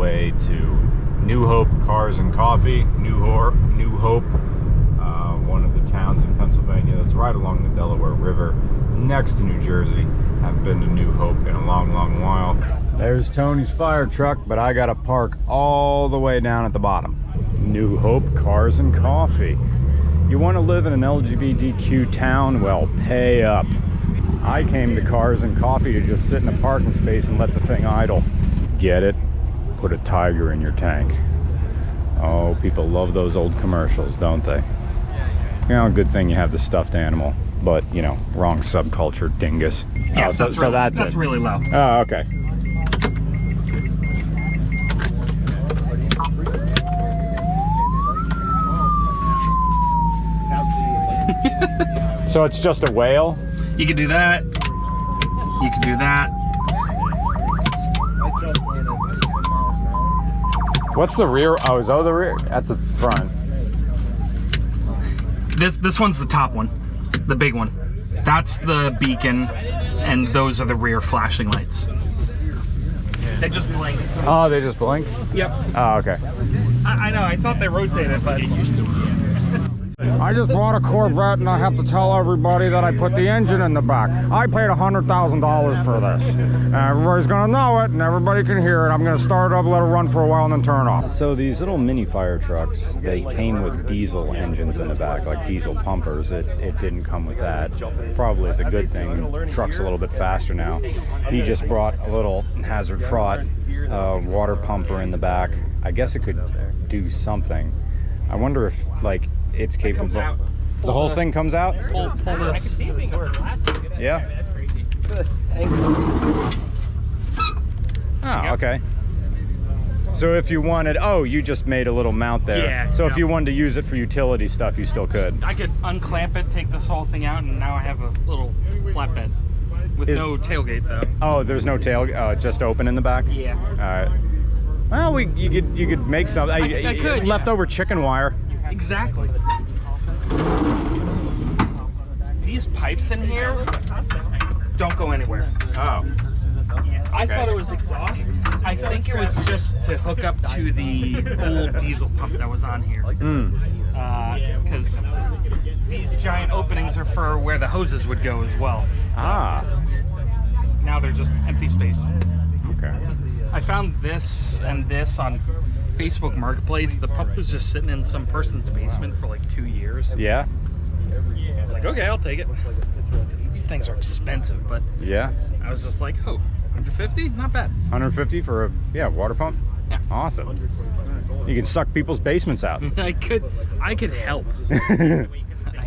way to New Hope Cars and Coffee. New Hope, one of the towns in Pennsylvania that's right along the Delaware River, next to New Jersey. Haven't been to New Hope in a long while. There's Tony's fire truck, but I gotta park all the way down at the bottom. New Hope Cars and Coffee. You want to live in an LGBTQ town? Well, pay up. I came to Cars and Coffee to just sit in a parking space and let the thing idle. Get it? Put a tiger in your tank. Oh, people love those old commercials, don't they? You know, good thing you have the stuffed animal, but, you know, wrong subculture, dingus. Yeah, oh, so that's it. That's really low. Oh, okay. So it's just a whale? You can do that. You can do that. What's the rear? Oh, is that the rear? That's the front. This one's the top one, the big one. That's the beacon, and those are the rear flashing lights. They just blink. Oh, they just blink? Yep. Oh, okay. I know. I thought they rotated, but. I just bought a Corvette and I have to tell everybody that I put the engine in the back. I paid $100,000 for this. And everybody's gonna know it and everybody can hear it. I'm gonna start it up, let it run for a while and then turn it off. So these little mini fire trucks, they came with diesel engines in the back, like diesel pumpers. It didn't come with that. Probably it's a good thing. Truck's a little bit faster now. He just brought a little hazard fraught water pumper in the back. I guess it could do something. I wonder if, like, it's capable. The whole thing comes out? Pull this. Yeah. Oh, okay. So if you wanted, oh, you just made a little mount there. Yeah. So if you wanted to use it for utility stuff, you still could. I could unclamp it, take this whole thing out, and now I have a little flatbed with no tailgate though. Oh, there's no tail, just open in the back? Yeah. All right. Well, you could make some. I could, leftover chicken wire. Exactly. These pipes in here don't go anywhere. Oh. I thought it was exhaust. I think it was just to hook up to the old diesel pump that was on here. Because these giant openings are for where the hoses would go as well. So now they're just empty space. Okay. I found this and this on Facebook Marketplace. The pump was just sitting in some person's basement for like 2 years. Yeah. I was like, okay, I'll take it. These things are expensive, but yeah. I was just like, oh, 150? Not bad. 150 for a water pump? Yeah. Awesome. You can suck people's basements out. I could help. I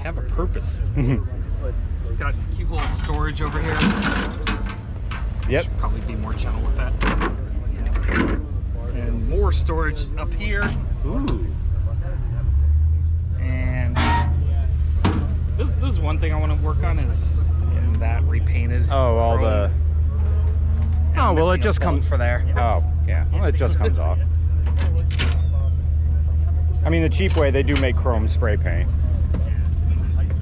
have a purpose. It's got cute little storage over here. Yep. Should probably be more gentle with that. And more storage up here. Ooh. And this is one thing I want to work on is getting that repainted. Oh, all the. Oh, well, it just comes for there. Oh, yeah. Well, it just comes off. I mean, the cheap way, they do make chrome spray paint.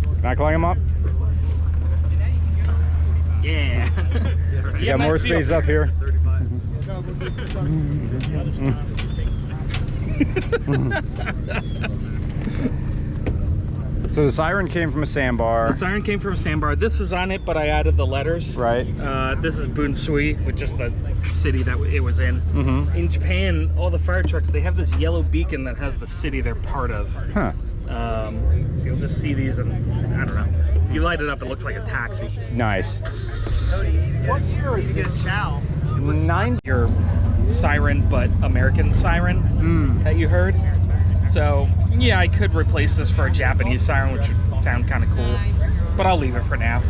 Can I climb them up? Yeah. You got more space up here. So the siren came from a sandbar. The siren came from a sandbar. This is on it, but I added the letters. Right. This is Bunsui, with just the city that it was in. Mm-hmm. In Japan, all the fire trucks, they have this yellow beacon that has the city they're part of. Huh. So you'll just see these and, I don't know. You light it up, it looks like a taxi. Nice. What year did you get a chow? 9. Your siren, but American siren that you heard. So, yeah, I could replace this for a Japanese siren, which would sound kind of cool, but I'll leave it for now.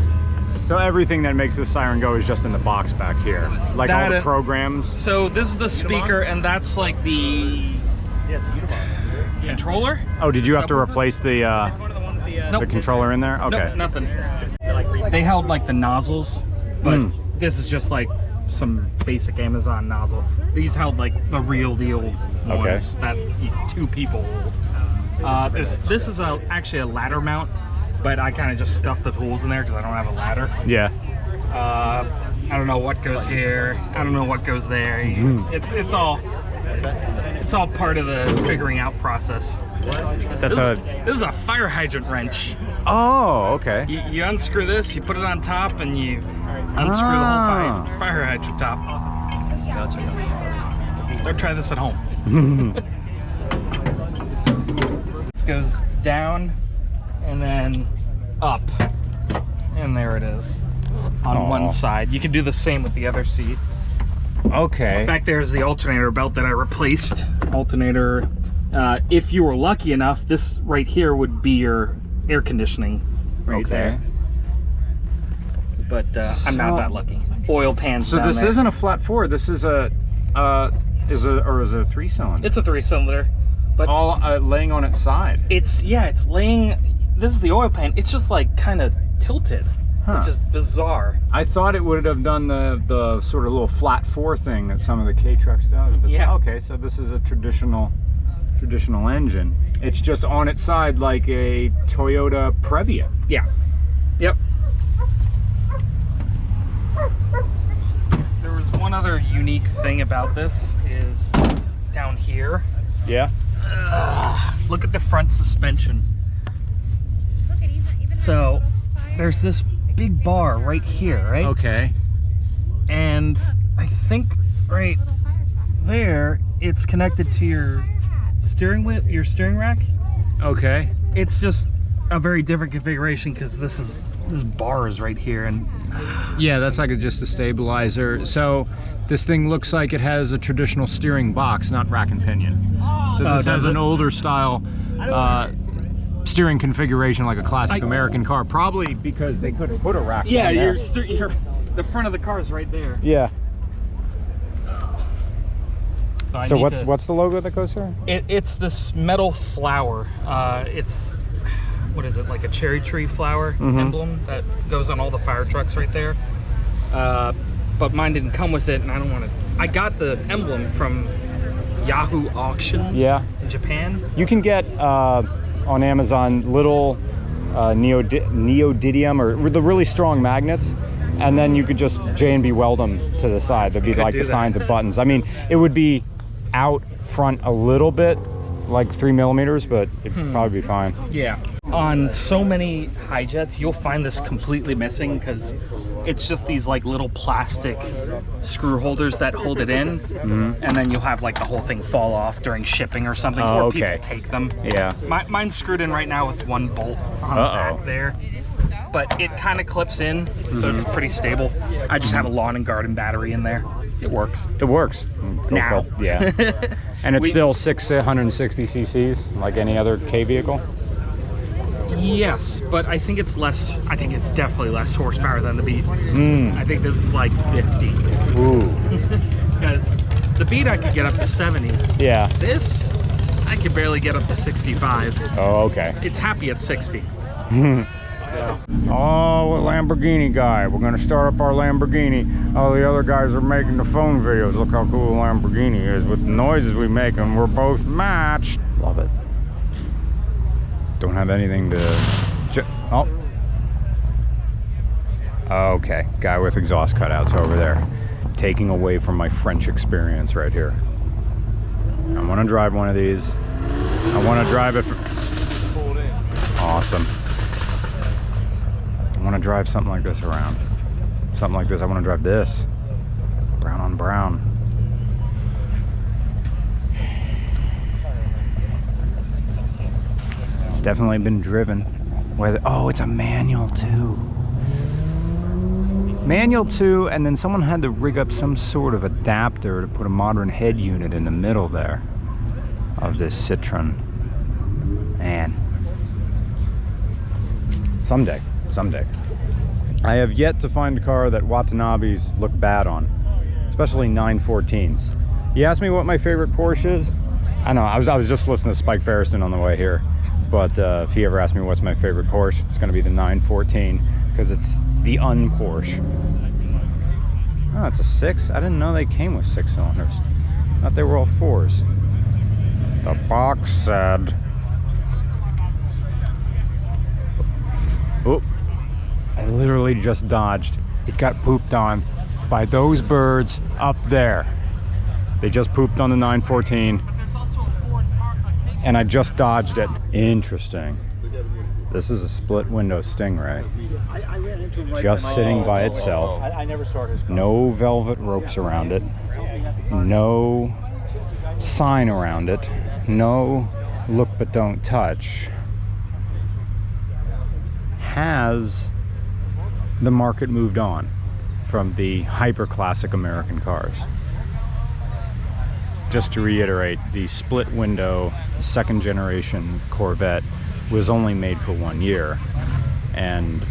So everything that makes this siren go is just in the box back here, like all the programs. So this is the speaker, and that's like the controller. Oh, did you have to replace the Nope. controller in there? Okay. Nope, nothing. They held like the nozzles, but this is just like some basic Amazon nozzle. These held like the real deal ones that 2 people hold. This is actually a ladder mount, but I kind of just stuffed the tools in there because I don't have a ladder. Yeah. I don't know what goes here. I don't know what goes there. It's all It's all part of the figuring out process. This is a fire hydrant wrench. Oh, okay. You unscrew this, you put it on top, and you unscrew the whole fire hydrant top. Gotcha. Don't try this at home. This goes down and then up, and there it is on one side. You can do the same with the other seat. Okay. Back there is the alternator belt that I replaced. Alternator, if you were lucky enough, this right here would be your air conditioning right there. But I'm not that lucky. Oil pans. So this isn't a flat four. This is a is it a 3-cylinder? It's a 3-cylinder, but all laying on its side. It's laying. This is the oil pan. It's just like kind of tilted, which is bizarre. I thought it would have done the sort of little flat four thing that some of the K trucks does. But yeah. Okay, so this is a traditional engine. It's just on its side like a Toyota Previa. Yeah. Yep. There was one other unique thing about this is down here. Yeah. Look at the front suspension. So there's this big bar right here, right? Okay. And I think right there it's connected to your steering wheel, your steering rack. Okay. It's just a very different configuration because this bar is right here, and yeah, that's like just a stabilizer. So this thing looks like it has a traditional steering box, not rack and pinion. So this has an older style steering configuration like a classic American car, probably because they couldn't put a rack. Yeah, the front of the car is right there. Yeah. So what's the logo that goes here? It's this metal flower. It's, what is it, like a cherry tree flower emblem that goes on all the fire trucks right there. But mine didn't come with it, and I don't want to. I got the emblem from Yahoo Auctions in Japan. You can get on Amazon little neodymium or the really strong magnets, and then you could just J&B weld them to the side. They'd be like the signs of buttons. I mean, it would be out front a little bit, like 3 millimeters, but it'd probably be fine. Yeah. On so many high jets, you'll find this completely missing because it's just these like little plastic screw holders that hold it in, and then you'll have like the whole thing fall off during shipping or something before people take them. Yeah. Mine's screwed in right now with one bolt on the back there, but it kind of clips in, so it's pretty stable. I just have a lawn and garden battery in there. It works. It works. Now. Yeah. And it's still 660 cc's like any other K vehicle? Yes, but I think it's less. I think it's definitely less horsepower than the Beat. I think this is like 50. Ooh. Because the Beat I could get up to 70. Yeah. This I could barely get up to 65. Oh, okay. It's happy at 60. Oh, a Lamborghini guy. We're gonna start up our Lamborghini. All the other guys are making the phone videos. Look how cool a Lamborghini is with the noises we make, and we're both matched. Love it. Don't have anything to... Oh. Okay, guy with exhaust cutouts over there. Taking away from my French experience right here. I want to drive one of these. I want to drive it for... Awesome. I want to drive something like this around. Something like this. I want to drive this. Brown on brown. It's definitely been driven. Oh, it's a manual too. Manual too, and then someone had to rig up some sort of adapter to put a modern head unit in the middle there of this Citroen. Man. Someday. I have yet to find a car that Watanabes look bad on, especially 914s. You asked me what my favorite Porsche is? I know, I was just listening to Spike Ferriston on the way here, but if he ever asked me what's my favorite Porsche, it's going to be the 914 because it's the un-Porsche. Oh, it's a 6? I didn't know they came with 6 cylinders. I thought they were all 4s. The box said... Oh, I literally just dodged. It got pooped on by those birds up there. They just pooped on the 914. But there's also a Ford car, And I just dodged it. Interesting. This is a split window Stingray. Just sitting by itself. I never saw his car. No velvet ropes around it. No sign around it. No look but don't touch. Has the market moved on from the hyper classic American cars? Just to reiterate, the split window second generation Corvette was only made for 1 year, and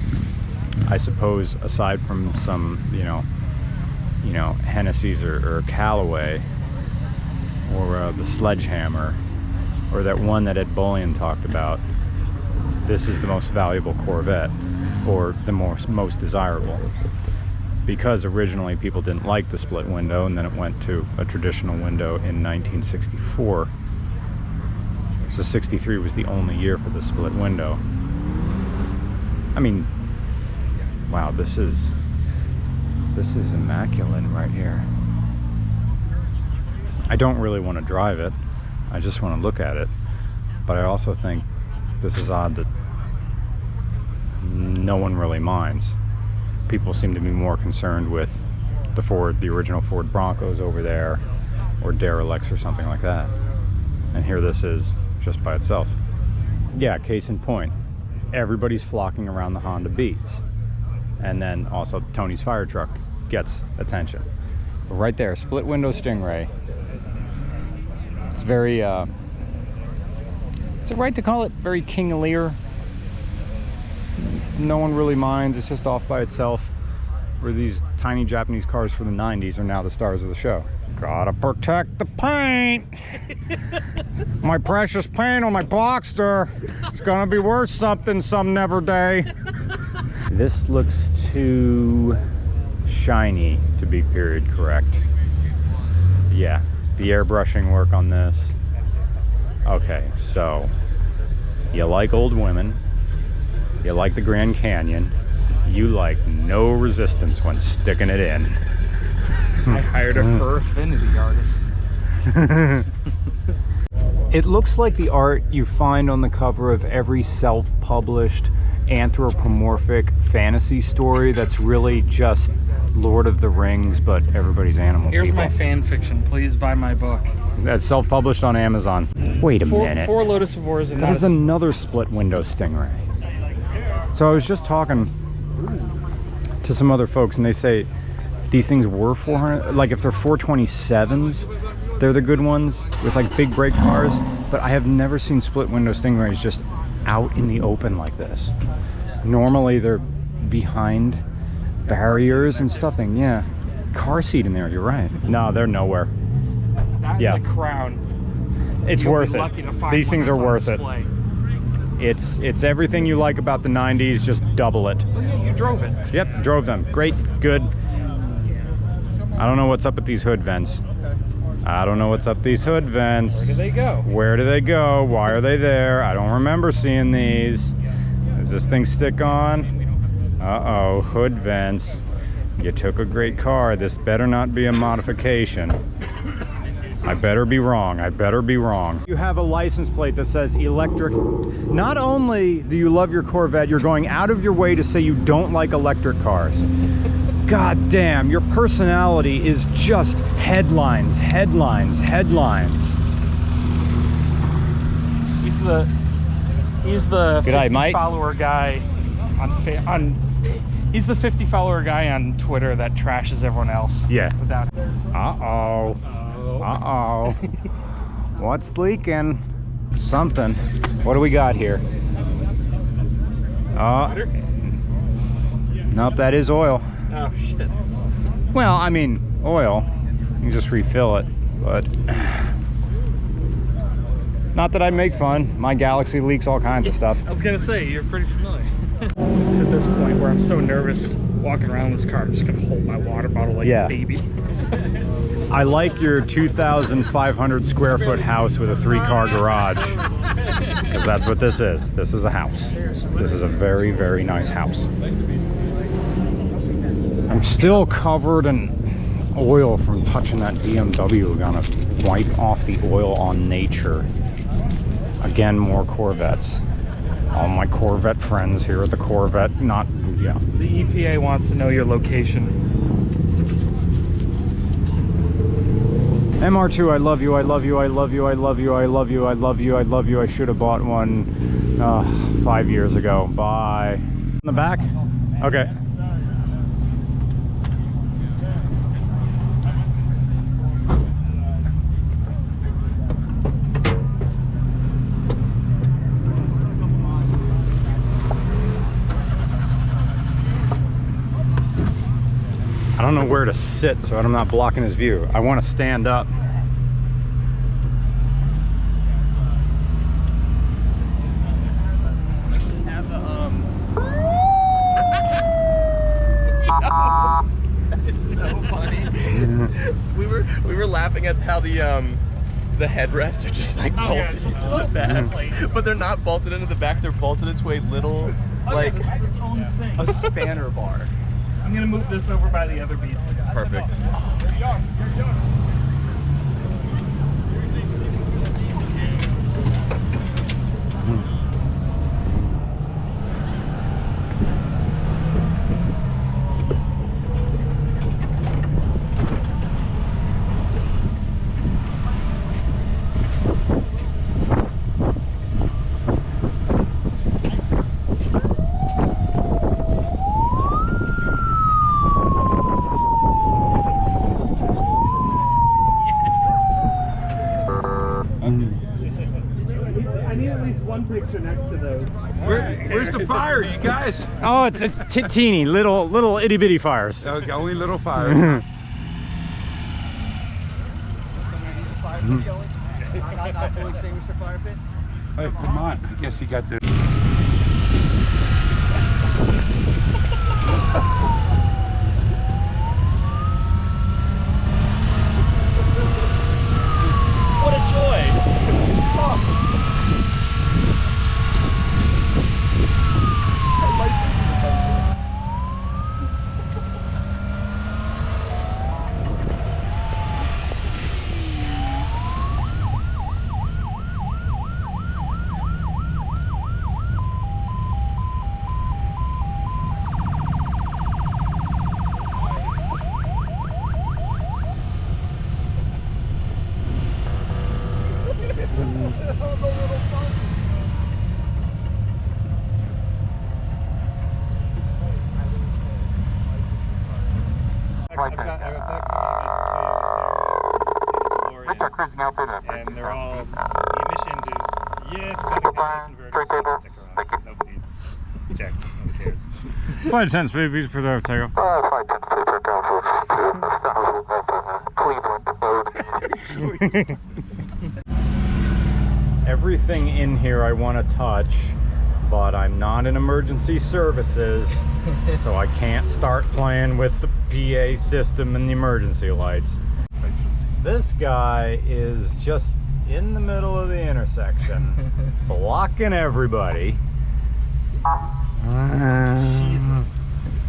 I suppose aside from some you know Hennessy's or Callaway or the Sledgehammer or that one that Ed Bullion talked about, this is the most valuable Corvette, or the most desirable, because originally people didn't like the split window, and then it went to a traditional window in 1964. So 63 was the only year for the split window. I mean, wow, this is immaculate right here. I don't really want to drive it. I just want to look at it. But I also think this is odd that no one really minds. People seem to be more concerned with the original Ford Broncos over there, or derelicts or something like that. And here this is just by itself. Yeah, case in point, everybody's flocking around the Honda Beats. And then also Tony's fire truck gets attention. But right there, split window Stingray. It's very, is it right to call it very King Lear? No one really minds, it's just off by itself. Where these tiny Japanese cars from the 90s are now the stars of the show. Gotta protect the paint! My precious paint on my Boxster. It's gonna be worth something some never day. This looks too shiny to be period correct. Yeah, the airbrushing work on this. Okay, so you like old women, you like the Grand Canyon, you like no resistance when sticking it in. I hired a fur affinity artist. It looks like the art you find on the cover of every self-published anthropomorphic fantasy story that's really just Lord of the Rings, but everybody's animal Here's people. my fan fiction. Please buy my book. That's self-published on Amazon. Wait a minute. Four Lotus of Wars and That is another split window Stingray. So I was just talking to some other folks, and they say these things were 400, like if they're 427s, they're the good ones with like big brake cars, but I have never seen split window Stingrays just out in the open like this. Normally they're behind barriers and stuff. Yeah, car seat in there, you're right. No, they're nowhere. That Yeah. and the Crown. It's You'll worth be it. lucky to find These one things are that's on worth it. display. It's everything you like about the 90s, just double it. Oh, yeah, you drove it. Yep, drove them. Great, good. I don't know what's up with these hood vents. I don't know what's up these hood vents. Where do they go? Where do they go? Why are they there? I don't remember seeing these. Does this thing stick on? Uh-oh, hood vents. You took a great car. This better not be a modification. I better be wrong. I better be wrong. You have a license plate that says electric. Not only do you love your Corvette, you're going out of your way to say you don't like electric cars. God damn, your personality is just headlines, headlines, headlines. He's the Good night, 50 mate. follower guy on he's the 50 follower guy on Twitter that trashes everyone else. Yeah. Without Uh-oh. Uh-oh. What's leaking? Something. What do we got here? Nope, that is oil. Oh shit. Well, I mean, oil. You can just refill it, but not that I make fun. My Galaxy leaks all kinds of stuff. I was gonna say, you're pretty familiar. It's at this point where I'm so nervous walking around this car, I'm just gonna hold my water bottle like Yeah. a baby. I like your 2,500 square foot house with a 3-car garage, because that's what this is. This is a house. This is a very, very nice house. I'm still covered in oil from touching that BMW. We're gonna wipe off the oil on nature. Again, more Corvettes. All my Corvette friends here at the Corvette, yeah. The EPA wants to know your location. MR2, I love you, I love you, I love you, I love you, I love you, I love you, I love you. I should have bought one 5 years ago. Bye. In the back? Okay. I don't know where to sit so I'm not blocking his view. I want to stand up. It's so funny. we were laughing at how the headrests are just like bolted into the back, but they're not bolted into the back. They're bolted into a little like a spanner bar. I'm gonna move this over by the other beats. Perfect. I need at least one picture next to those. Where's the fire, you guys? Oh, it's teeny, little itty bitty fires. Okay, only little fires. Not fully extinguished the fire pit? Hey, come on. I guess he got the... What a joy! And they're all, the emissions is, yeah, it's got a converter, so it's stick around. Nobody checks, nobody cares. Flight 10 speed, please prepare for takeoff. Flight 10 speed, prepare for Cleveland. Everything in here I want to touch, but I'm not in emergency services, so I can't start playing with the PA system and the emergency lights. This guy is just in the middle of the intersection, blocking everybody. Jesus.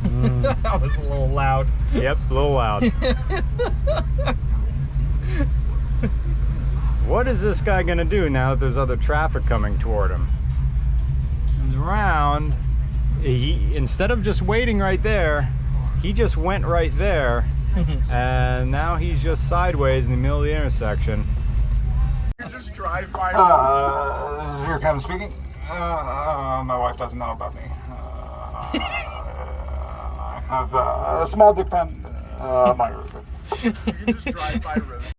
That was a little loud. Yep, a little loud. What is this guy gonna do now that there's other traffic coming toward him? Comes around, instead of just waiting right there, he just went right there, and now he's just sideways in the middle of the intersection. You just drive by This is your captain speaking. My wife doesn't know about me. I have a small dick fan. You just drive by roads.